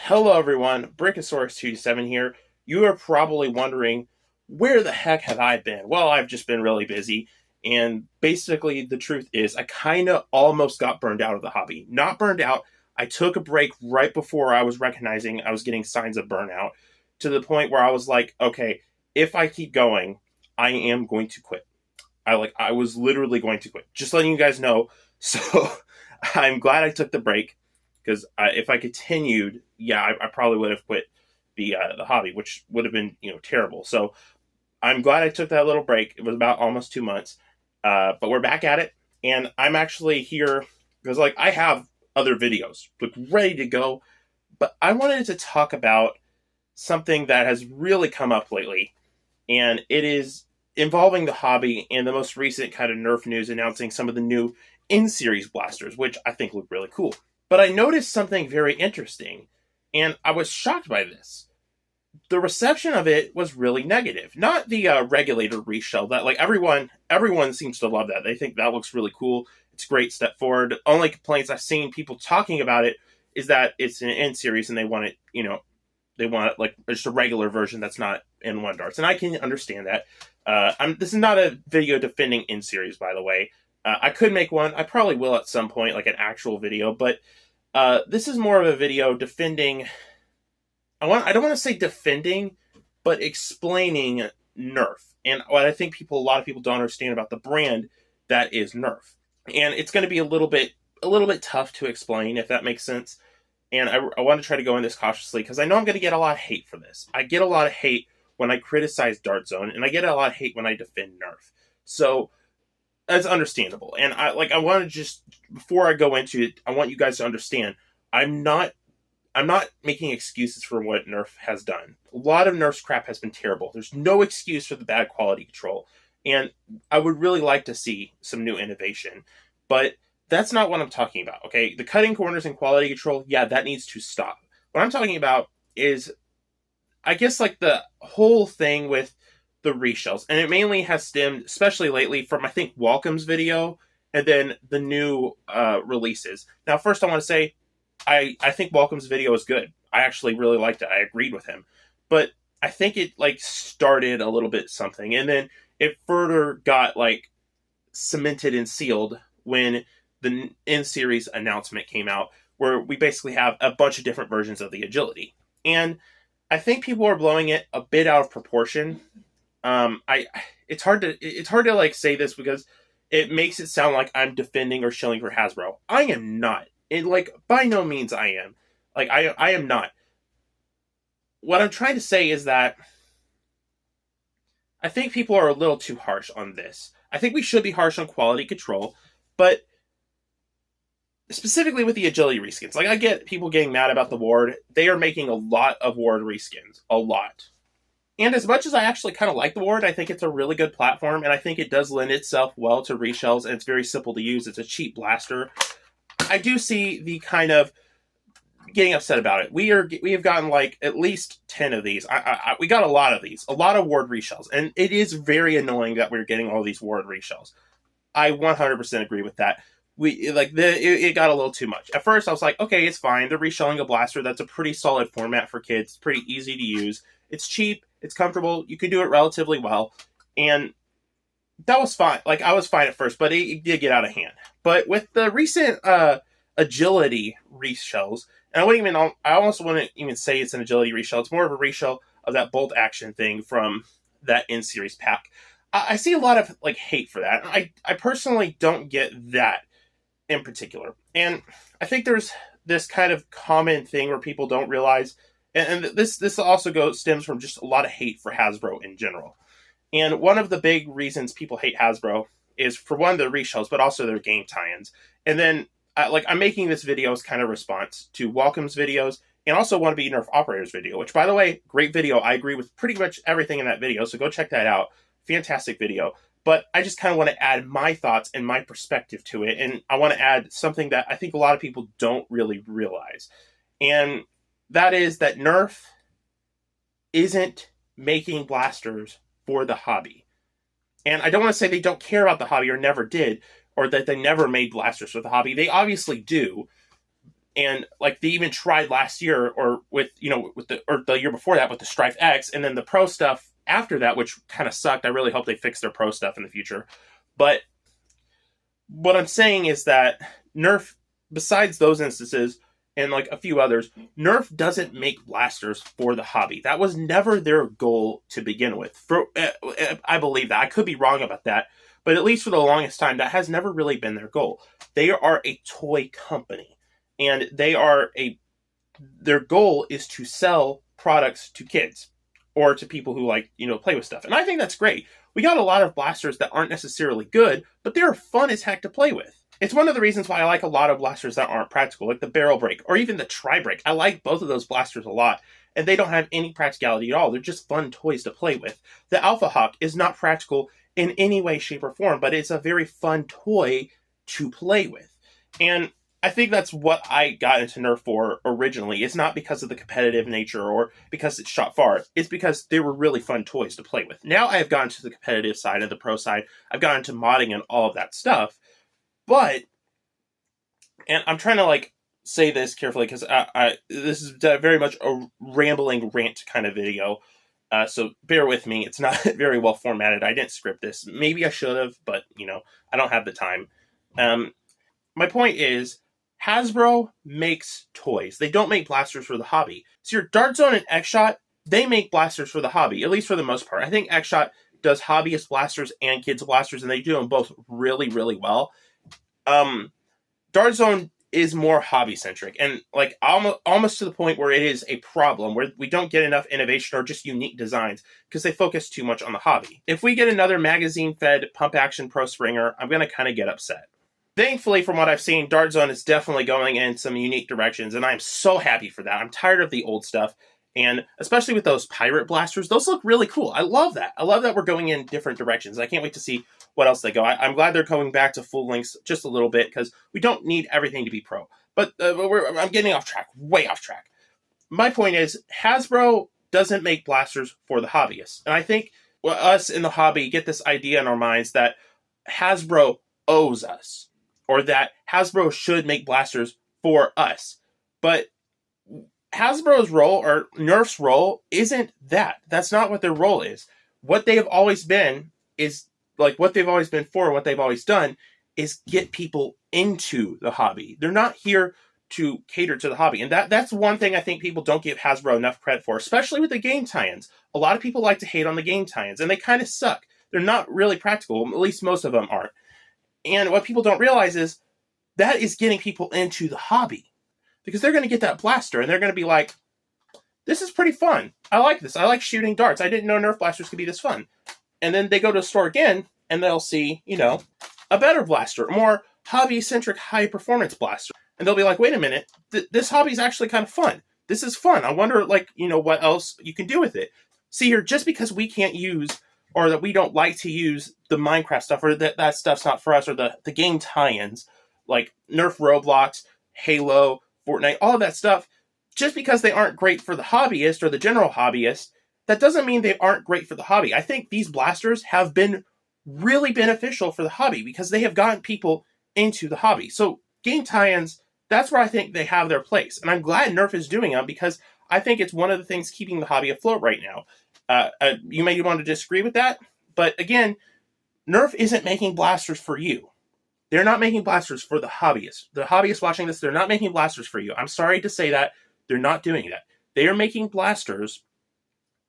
Hello everyone, Brickosaurus227 here. You are probably wondering, where the heck have I been? Well, I've just been really busy, and basically the truth is I kind of almost got burned out of the hobby. Not burned out, I took a break right before I was recognizing I was getting signs of burnout, to the point where I was like, okay, if I keep going, I am going to quit. I was literally going to quit. Just letting you guys know. So I'm glad I took the break, because if I continued, yeah, I probably would have quit the hobby, which would have been terrible. So I'm glad I took that little break. It was about almost 2 months, but we're back at it, and I'm actually here because I have other videos ready to go, but I wanted to talk about something that has really come up lately, and it is involving the hobby and the most recent kind of Nerf news announcing some of the new in-series blasters, which I think look really cool. But I noticed something very interesting, and I was shocked by this. The reception of it was really negative. Not the regulator reshell that everyone seems to love that. They think that looks really cool. It's a great step forward. Only complaints I've seen people talking about it is that it's an N series and they want it, they want it like just a regular version that's not N1 darts, and I can understand that. This is not a video defending N series, by the way. I could make one. I probably will at some point, like an actual video, but this is more of a video defending. I don't want to say defending, but explaining Nerf and what I think a lot of people don't understand about the brand that is Nerf. And it's going to be a little bit tough to explain, if that makes sense. And I want to try to go in this cautiously because I know I'm going to get a lot of hate for this. I get a lot of hate when I criticize Dart Zone, and I get a lot of hate when I defend Nerf. So that's understandable. And I want to just, before I go into it, I want you guys to understand I'm not making excuses for what Nerf has done. A lot of Nerf's crap has been terrible. There's no excuse for the bad quality control. And I would really like to see some new innovation. But that's not what I'm talking about, okay? The cutting corners and quality control, yeah, that needs to stop. What I'm talking about is, I guess, the whole thing with the reshells. And it mainly has stemmed, especially lately, from, I think, Welcome's video and then the new releases. Now, first I want to say, I think Welcome's video is good. I actually really liked it. I agreed with him. But I think it, started a little bit something. And then it further got, cemented and sealed when the in-series announcement came out, where we basically have a bunch of different versions of the agility. And I think people are blowing it a bit out of proportion. It's hard to say this because it makes it sound like I'm defending or shilling for Hasbro. I am not. By no means I am. I am not. What I'm trying to say is that I think people are a little too harsh on this. I think we should be harsh on quality control, but specifically with the agility reskins. I get people getting mad about the Ward. They are making a lot of Ward reskins. A lot. And as much as I actually kind of like the Ward, I think it's a really good platform, and I think it does lend itself well to reshells, and it's very simple to use. It's a cheap blaster. I do see the kind of getting upset about it. We have gotten at least 10 of these. We got a lot of these. A lot of Ward reshells. And it is very annoying that we're getting all these Ward reshells. I 100% agree with that. It got a little too much. At first I was like, okay, it's fine. They're reshelling a blaster. That's a pretty solid format for kids. It's pretty easy to use. It's cheap. It's comfortable. You can do it relatively well. And that was fine. I was fine at first, but it did get out of hand. But with the recent agility reshells, and I almost wouldn't even say it's an agility reshell. It's more of a reshell of that bolt action thing from that in-series pack. I see a lot of hate for that. I personally don't get that in particular. And I think there's this kind of common thing where people don't realize, and this also stems from just a lot of hate for Hasbro in general. And one of the big reasons people hate Hasbro is, for one, their reshells, but also their game tie-ins. And then, I'm making this video as kind of response to Welcome's videos, and also Want to Be Nerf Operator's video, which, by the way, great video. I agree with pretty much everything in that video, so go check that out. Fantastic video. But I just kind of want to add my thoughts and my perspective to it, and I want to add something that I think a lot of people don't really realize. And that is that Nerf isn't making blasters for the hobby. And I don't want to say they don't care about the hobby or never did, or that they never made blasters for the hobby. They obviously do. And like they even tried last year, or with the year before that with the Strife X, and then the Pro stuff after that, which kind of sucked. I really hope they fix their Pro stuff in the future. But what I'm saying is that Nerf, besides those instances and like a few others, Nerf doesn't make blasters for the hobby. That was never their goal to begin with. I believe that. I could be wrong about that, but at least for the longest time, that has never really been their goal. They are a toy company, and their goal is to sell products to kids or to people who like, play with stuff. And I think that's great. We got a lot of blasters that aren't necessarily good, but they're fun as heck to play with. It's one of the reasons why I like a lot of blasters that aren't practical, like the barrel break or even the tri-break. I like both of those blasters a lot, and they don't have any practicality at all. They're just fun toys to play with. The Alpha Hawk is not practical in any way, shape, or form, but it's a very fun toy to play with. And I think that's what I got into Nerf for originally. It's not because of the competitive nature or because it shot far. It's because they were really fun toys to play with. Now I have gotten to the competitive side and the pro side. I've gotten into modding and all of that stuff. But, and I'm trying to like say this carefully because this is very much a rambling rant kind of video. So bear with me. It's not very well formatted. I didn't script this. Maybe I should have, but I don't have the time. My point is, Hasbro makes toys. They don't make blasters for the hobby. So your Dart Zone and X-Shot, they make blasters for the hobby, at least for the most part. I think X-Shot does hobbyist blasters and kids blasters, and they do them both really, really well. Dart Zone is more hobby-centric, and like almost to the point where it is a problem, where we don't get enough innovation or just unique designs because they focus too much on the hobby. If we get another magazine-fed pump-action Pro Springer, I'm going to kind of get upset. Thankfully, from what I've seen, Dart Zone is definitely going in some unique directions, and I'm so happy for that. I'm tired of the old stuff, and especially with those pirate blasters, those look really cool. I love that. I love that we're going in different directions. I can't wait to see what else they go. I'm glad they're going back to full lengths just a little bit, because we don't need everything to be pro. But I'm getting off track, way off track. My point is, Hasbro doesn't make blasters for the hobbyists. And I think us in the hobby get this idea in our minds that Hasbro owes us, or that Hasbro should make blasters for us. But Hasbro's role, or Nerf's role, isn't that. That's not what their role is. What they have always been is, like, what they've always been for, what they've always done, is get people into the hobby. They're not here to cater to the hobby. And that's one thing I think people don't give Hasbro enough credit for, especially with the game tie-ins. A lot of people like to hate on the game tie-ins, and they kind of suck. They're not really practical, at least most of them aren't. And what people don't realize is that is getting people into the hobby, because they're going to get that blaster and they're going to be like, this is pretty fun. I like this. I like shooting darts. I didn't know Nerf blasters could be this fun. And then they go to a store again and they'll see, a better blaster, a more hobby-centric high-performance blaster. And they'll be like, wait a minute, this hobby is actually kind of fun. This is fun. I wonder, what else you can do with it. See here, just because we can't use, or that we don't like to use the Minecraft stuff, or that stuff's not for us, or the game tie-ins, like Nerf Roblox, Halo, Fortnite, all of that stuff, just because they aren't great for the hobbyist or the general hobbyist, that doesn't mean they aren't great for the hobby. I think these blasters have been really beneficial for the hobby because they have gotten people into the hobby. So game tie-ins, that's where I think they have their place. And I'm glad Nerf is doing them, because I think it's one of the things keeping the hobby afloat right now. You may want to disagree with that, but again, Nerf isn't making blasters for you. They're not making blasters for the hobbyists. The hobbyists watching this, they're not making blasters for you. I'm sorry to say that. They're not doing that. They are making blasters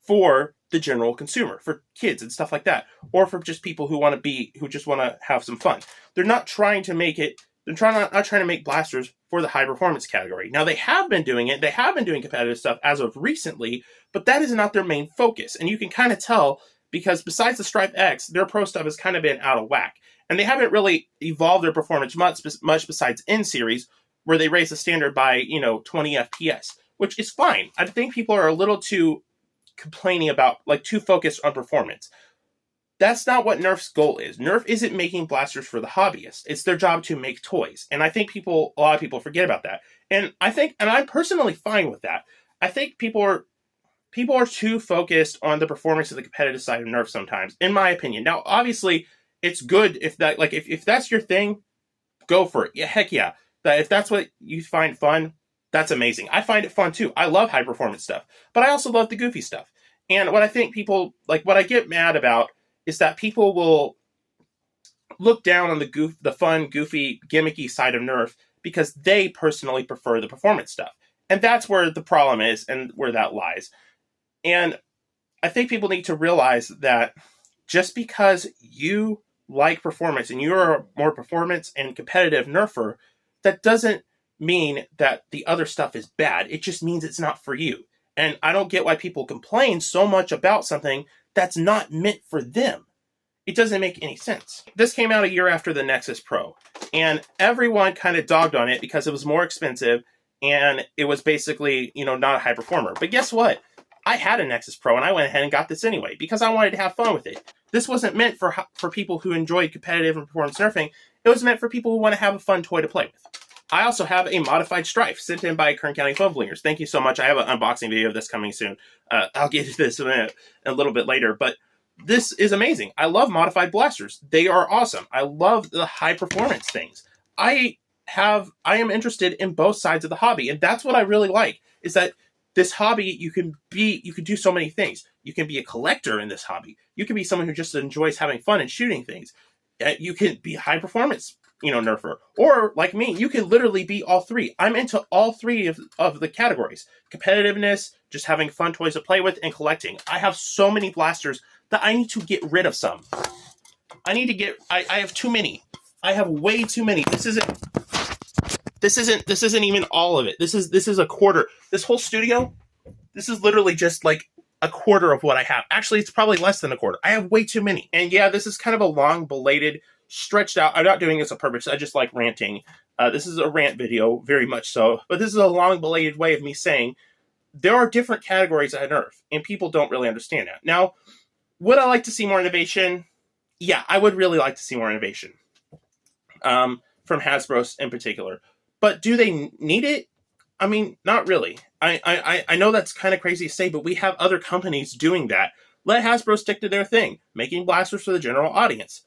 for the general consumer, for kids and stuff like that, or for just people who just want to have some fun. They're not trying to make it. They're not trying to make blasters for the high performance category. Now, they have been doing it. They have been doing competitive stuff as of recently, but that is not their main focus. And you can kind of tell, because besides the Stripe X, their pro stuff has kind of been out of whack. And they haven't really evolved their performance much besides N-Series, where they raise the standard by, 20 FPS, which is fine. I think people are a little too complaining about, too focused on performance. That's not what Nerf's goal is. Nerf isn't making blasters for the hobbyists. It's their job to make toys. And I think a lot of people forget about that. And I'm personally fine with that. I think people are too focused on the performance of the competitive side of Nerf sometimes, in my opinion. Now, obviously, it's good if that's your thing, go for it. Yeah, heck yeah. That if that's what you find fun, that's amazing. I find it fun too. I love high performance stuff, but I also love the goofy stuff. And what I think people like, what I get mad about is that people will look down on the fun, goofy, gimmicky side of Nerf because they personally prefer the performance stuff. And that's where the problem is and where that lies. And I think people need to realize that just because you like performance and you're a more performance and competitive Nerfer, that doesn't mean that the other stuff is bad. It just means it's not for you. And I don't get why people complain so much about something that's not meant for them. It doesn't make any sense. This came out a year after the Nexus Pro, and everyone kind of dogged on it because it was more expensive and it was basically, not a high performer. But guess what? I had a Nexus Pro and I went ahead and got this anyway because I wanted to have fun with it. This wasn't meant for people who enjoyed competitive and performance surfing. It was meant for people who want to have a fun toy to play with. I also have a modified Strife sent in by Kern County Foam Blingers. Thank you so much. I have an unboxing video of this coming soon. I'll get to this in a little bit later, but this is amazing. I love modified blasters. They are awesome. I love the high performance things. I am interested in both sides of the hobby, and that's what I really like, is that this hobby, you can do so many things. You can be a collector in this hobby. You can be someone who just enjoys having fun and shooting things. You can be high performance, Nerfer. Or, like me, you can literally be all three. I'm into all three of the categories. Competitiveness, just having fun toys to play with, and collecting. I have so many blasters that I need to get rid of some. I have too many. I have way too many. This isn't even all of it. This is a quarter. This whole studio, this is literally just like a quarter of what I have. Actually, it's probably less than a quarter. I have way too many. And yeah, this is kind of a long, belated, stretched out. I'm not doing this on purpose. I just like ranting. This is a rant video, very much so. But this is a long, belated way of me saying there are different categories at Nerf, and people don't really understand that. Now, would I like to see more innovation? Yeah, I would really like to see more innovation. From Hasbro in particular. But do they need it? I mean, not really. I know that's kind of crazy to say, but we have other companies doing that. Let Hasbro stick to their thing, making blasters for the general audience.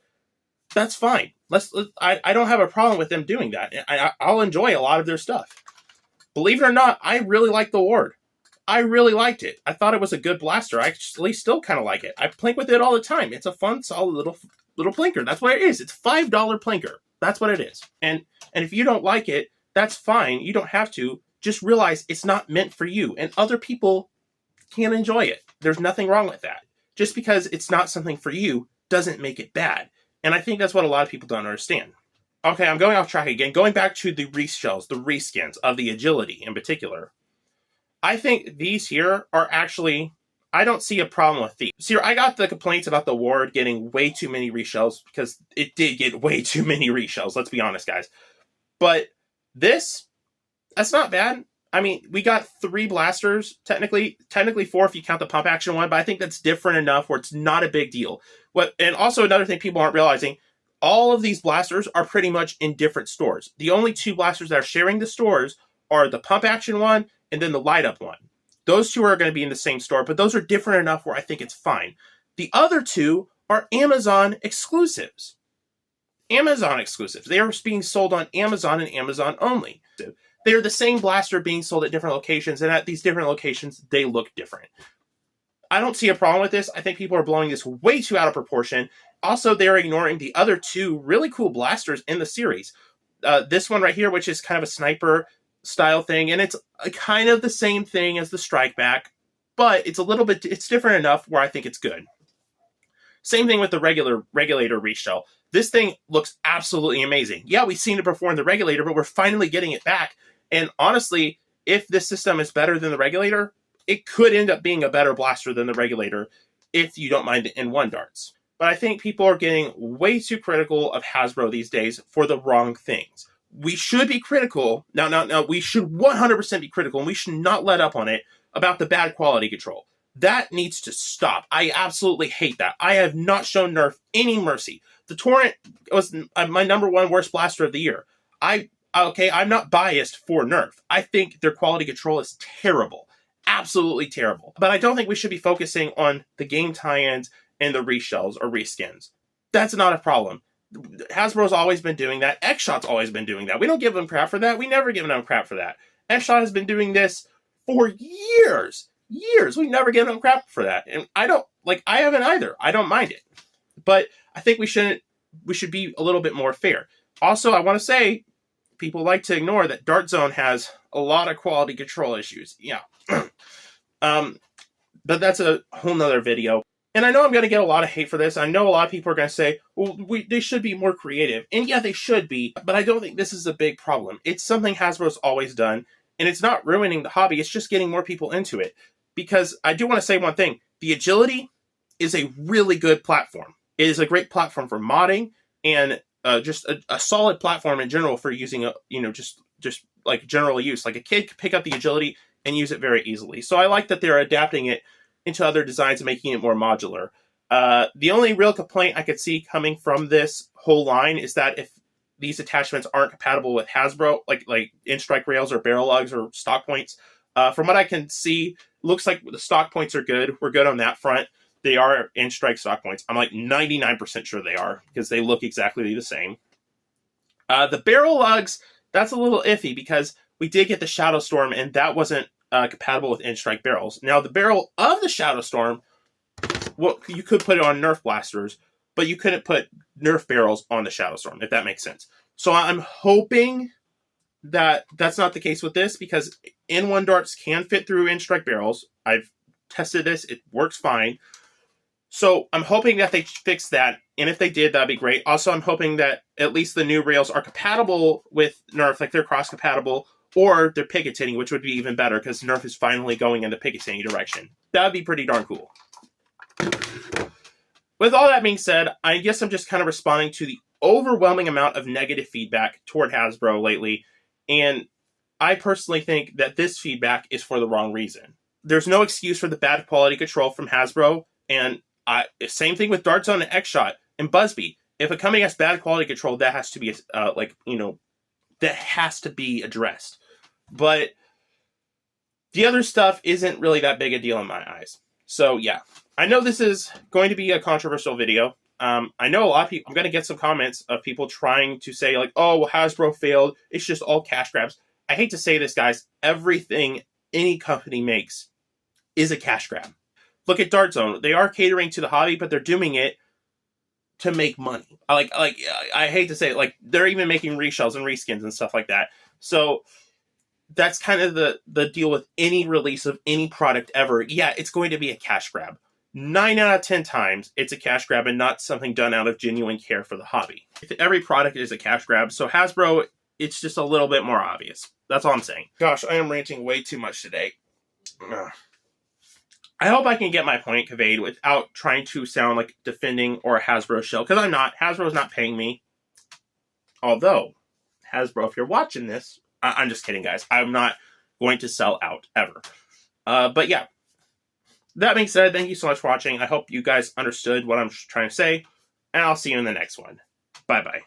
That's fine. I don't have a problem with them doing that. I'll enjoy a lot of their stuff. Believe it or not, I really like the Ward. I really liked it. I thought it was a good blaster. I actually still kind of like it. I plink with it all the time. It's a fun, solid little plinker. That's what it is. It's $5 plinker. That's what it is. And if you don't like it, that's fine. You don't have to. Just realize it's not meant for you. And other people can enjoy it. There's nothing wrong with that. Just because it's not something for you doesn't make it bad. And I think that's what a lot of people don't understand. Okay, I'm going off track again. Going back to the reshells, the reskins of the agility in particular. I think these here are actually, I don't see a problem with these. See, I got the complaints about the Ward getting way too many reshells because it did get way too many reshells. Let's be honest, guys. But that's not bad. I mean, we got 3 blasters, technically 4 if you count the pump action one, but I think that's different enough where it's not a big deal. And also another thing people aren't realizing, all of these blasters are pretty much in different stores. The only 2 blasters that are sharing the stores are the pump action one and then the light up one. Those 2 are going to be in the same store, but those are different enough where I think it's fine. The other 2 are Amazon exclusives. Amazon exclusives. They are being sold on Amazon and Amazon only. They're the same blaster being sold at different locations, and at these different locations, they look different. I don't see a problem with this. I think people are blowing this way too out of proportion. Also, they're ignoring the other 2 really cool blasters in the series. This one right here, which is kind of a sniper style thing, and it's kind of the same thing as the Strike Back, but it's different enough where I think it's good. Same thing with the regulator reshell. This thing looks absolutely amazing. Yeah, we've seen it before in the regulator, but we're finally getting it back. And honestly, if this system is better than the regulator, it could end up being a better blaster than the regulator if you don't mind the N1 darts. But I think people are getting way too critical of Hasbro these days for the wrong things. We should be critical. Now, we should 100% be critical, and we should not let up on it about the bad quality control. That needs to stop. I absolutely hate that. I have not shown Nerf any mercy. The Torrent was my number 1 worst blaster of the year. I'm not biased for Nerf. I think their quality control is terrible. Absolutely terrible. But I don't think we should be focusing on the game tie-ins and the reshells or reskins. That's not a problem. Hasbro's always been doing that. X-Shot's always been doing that. We don't give them crap for that. We never given them crap for that. X-Shot has been doing this for years. Years. We've never given them crap for that. And I haven't either. I don't mind it. But I think we should be a little bit more fair. Also, I want to say, people like to ignore that Dart Zone has a lot of quality control issues. Yeah. But that's a whole nother video. And I know I'm going to get a lot of hate for this. I know a lot of people are going to say, well, they should be more creative. And yeah, they should be. But I don't think this is a big problem. It's something Hasbro's always done. And it's not ruining the hobby. It's just getting more people into it. Because I do want to say one thing. The Agility is a really good platform. It is a great platform for modding and just a solid platform in general for using, just like general use. Like a kid could pick up the Agility and use it very easily. So I like that they're adapting it into other designs and making it more modular. The only real complaint I could see coming from this whole line is that if these attachments aren't compatible with Hasbro, like in-strike rails or barrel lugs or stock points, from what I can see, looks like the stock points are good. We're good on that front. They are in-strike stock points. I'm like 99% sure they are because they look exactly the same. The barrel lugs, that's a little iffy because we did get the Shadow Storm and that wasn't compatible with in-strike barrels. Now, the barrel of the Shadow Storm, well, you could put it on Nerf blasters, but you couldn't put Nerf barrels on the Shadow Storm, if that makes sense. So I'm hoping that that's not the case with this because N1 darts can fit through in-strike barrels. I've tested this. It works fine. So I'm hoping that they fix that. And if they did, that'd be great. Also, I'm hoping that at least the new rails are compatible with Nerf, like they're cross-compatible, or they're picketing, which would be even better because Nerf is finally going in the picketing direction. That would be pretty darn cool. With all that being said, I guess I'm just kind of responding to the overwhelming amount of negative feedback toward Hasbro lately. And I personally think that this feedback is for the wrong reason. There's no excuse for the bad quality control from Hasbro. And same thing with Dart Zone and X-Shot and Busby. If a company has bad quality control, that has to be, that has to be addressed. But the other stuff isn't really that big a deal in my eyes. So, yeah. I know this is going to be a controversial video. I know a lot of people, I'm going to get some comments of people trying to say, like, oh, well, Hasbro failed. It's just all cash grabs. I hate to say this, guys. Everything any company makes is a cash grab. Look at Dart Zone. They are catering to the hobby, but they're doing it to make money. I hate to say it, like, they're even making reshells and reskins and stuff like that. So that's kind of the deal with any release of any product ever. Yeah, it's going to be a cash grab. 9 out of 10 times, it's a cash grab and not something done out of genuine care for the hobby. Every product is a cash grab, so Hasbro, it's just a little bit more obvious. That's all I'm saying. Gosh, I am ranting way too much today. Ugh. I hope I can get my point conveyed without trying to sound like defending or a Hasbro shill, because I'm not. Hasbro's not paying me. Although, Hasbro, if you're watching this, I'm just kidding, guys. I'm not going to sell out, ever. But yeah. That being said, thank you so much for watching. I hope you guys understood what I'm trying to say, and I'll see you in the next one. Bye-bye.